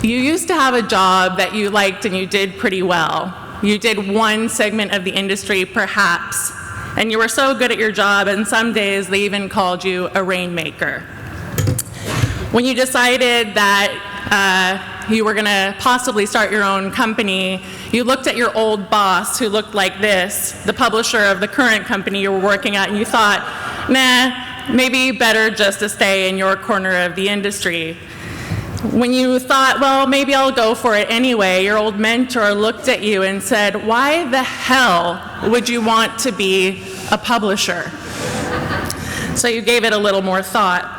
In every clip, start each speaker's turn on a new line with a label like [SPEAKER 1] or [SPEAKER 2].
[SPEAKER 1] You used to have a job that you liked and you did pretty well. You did one segment of the industry, perhaps, and you were so good at your job, and some days they even called you a rainmaker. When you decided that you were going to possibly start your own company, you looked at your old boss who looked like this, the publisher of the current company you were working at, and you thought, nah, maybe better just to stay in your corner of the industry. When you thought, well, maybe I'll go for it anyway, your old mentor looked at you and said, why the hell would you want to be a publisher? So you gave it a little more thought.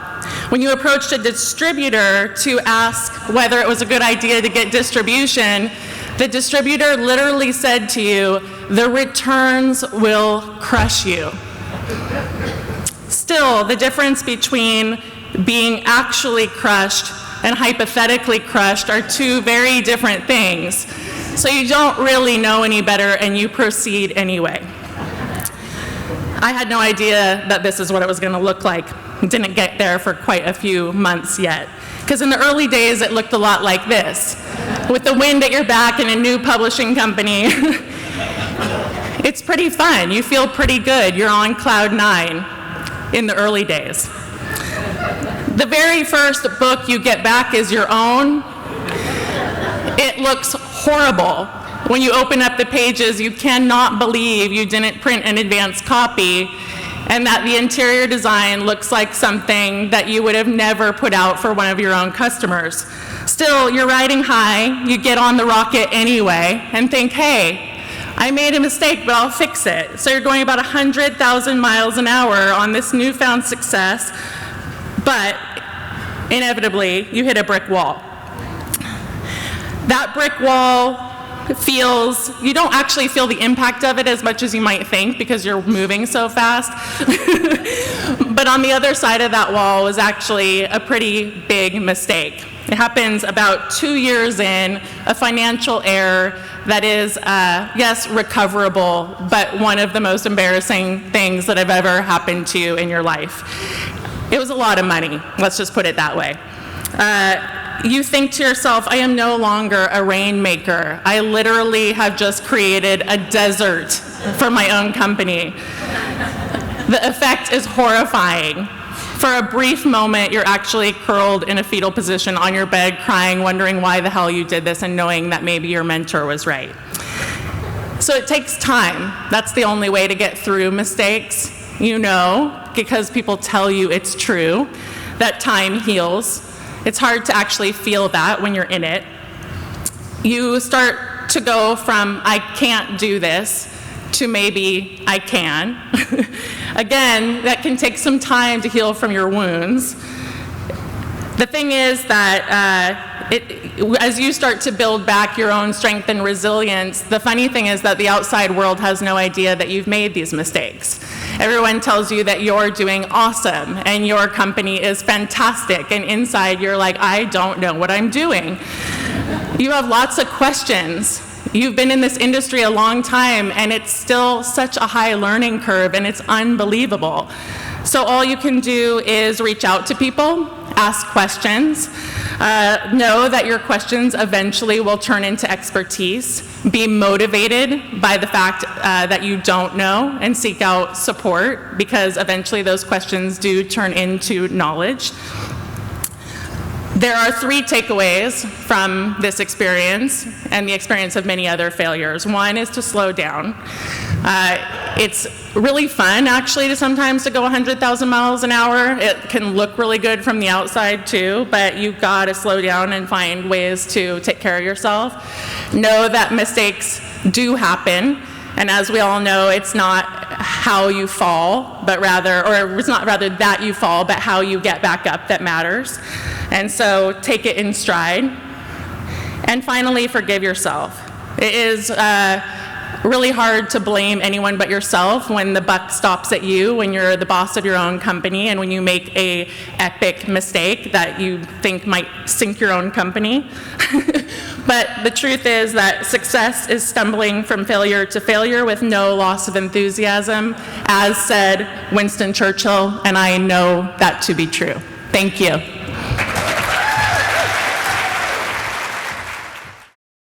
[SPEAKER 1] When you approached a distributor to ask whether it was a good idea to get distribution, the distributor literally said to you, the returns will crush you. Still, the difference between being actually crushed and hypothetically crushed are two very different things. So you don't really know any better and you proceed anyway. I had no idea that this is what it was going to look like. Didn't get there for quite a few months yet. Because in the early days it looked a lot like this. With the wind at your back in a new publishing company, it's pretty fun. You feel pretty good. You're on cloud 9 in the early days. The very first book you get back is your own. It looks horrible. When you open up the pages, you cannot believe you didn't print an advance copy and that the interior design looks like something that you would have never put out for one of your own customers. Still, you're riding high, you get on the rocket anyway and think, hey, I made a mistake, but I'll fix it. So you're going about 100,000 miles an hour on this newfound success, but inevitably, you hit a brick wall. That brick wall you don't actually feel the impact of it as much as you might think because you're moving so fast. But on the other side of that wall was actually a pretty big mistake. It happens about 2 years in, a financial error that is, yes, recoverable, but one of the most embarrassing things that have ever happened to you in your life. It was a lot of money, let's just put it that way. You think to yourself, I am no longer a rainmaker. I literally have just created a desert for my own company. The effect is horrifying. For a brief moment, you're actually curled in a fetal position on your bed, crying, wondering why the hell you did this, and knowing that maybe your mentor was right. So it takes time. That's the only way to get through mistakes. You know, because people tell you it's true, that time heals. It's hard to actually feel that when you're in it. You start to go from, I can't do this, to maybe I can. Again, that can take some time to heal from your wounds. The thing is that as you start to build back your own strength and resilience, the funny thing is that the outside world has no idea that you've made these mistakes. Everyone tells you that you're doing awesome and your company is fantastic, and inside you're like, I don't know what I'm doing. You have lots of questions. You've been in this industry a long time and it's still such a high learning curve and it's unbelievable. So all you can do is reach out to people, ask questions, know that your questions eventually will turn into expertise, be motivated by the fact that you don't know, and seek out support because eventually those questions do turn into knowledge. There are 3 takeaways from this experience and the experience of many other failures. One is to slow down. It's really fun, actually, to sometimes to go 100,000 miles an hour. It can look really good from the outside, too, but you've got to slow down and find ways to take care of yourself. Know that mistakes do happen, and as we all know, it's not how you fall, but rather, or it's not rather that you fall, but how you get back up that matters. And so take it in stride. And finally, forgive yourself. It is really hard to blame anyone but yourself when the buck stops at you, when you're the boss of your own company, and when you make an epic mistake that you think might sink your own company. But the truth is that success is stumbling from failure to failure with no loss of enthusiasm, as said Winston Churchill, and I know that to be true. Thank you.